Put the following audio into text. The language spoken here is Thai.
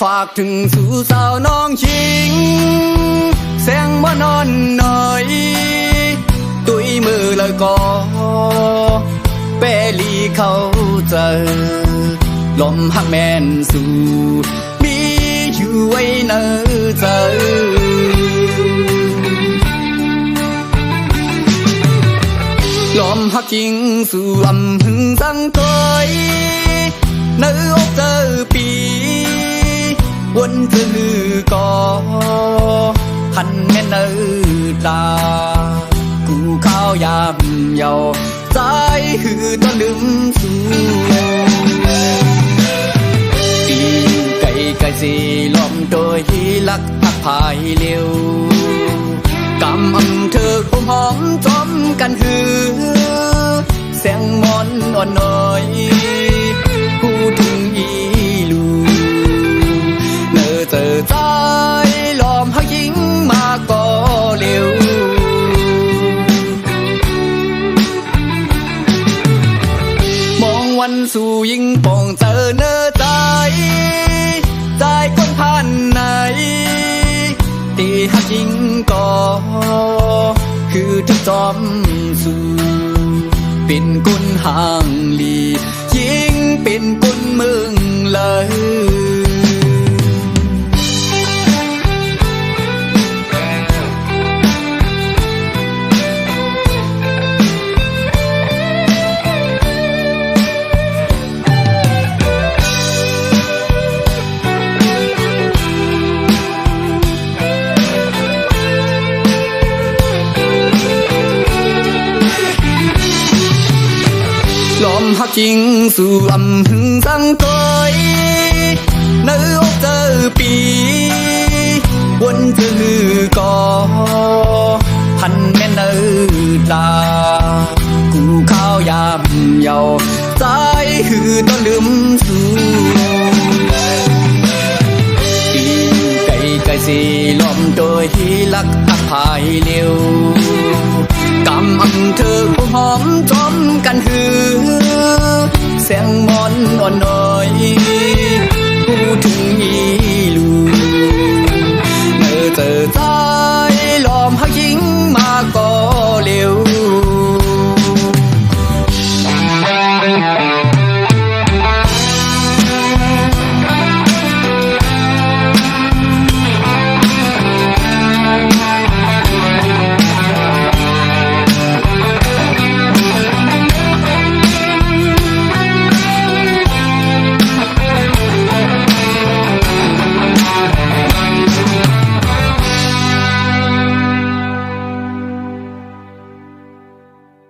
ฝากถึงสู่สาวน้องชิงแสงมานอนหน่อยตุยมือเลยก็เปลีเข้าเจอลมหักแม่นสู่มีอยู่ไว้เนอเจอลมหักจริงสู่อำหึงสังตอยเนื้ออกเจอปีวนถือก่อหันแม่เนื้อตากูข้าวยามเยาใจหือตอนลืมสู่ตีไก่สีล้อมโดยที่ลักหักภายเร็วกำอำเธอคมหอมจอมกันหือแสงมอนอ่อนน้อยผู้ถึงอีลูเนอเจอใจล้อมหักยิงมาก็เร็วมองวันสู่ยิ่งปองเจอเนอใจคนผ่านไหนตีหักยิงก็คือทุกจอมสู่เป็นกุนห่างลียิ่งเป็นกุนมึงเลยลมหักจริงสู่อำหึงสังตอยเนื้ออกเจอปีวนถือก่อพันแม่เนื้อตากูข้าวยามเยาใจหือต้องลืมสู่ปีไก่สีล้อมโดยที่ลักหักภายเร็วกำอำเธอคงหอมจอมกันหือแสงมอนอ่อนน้อย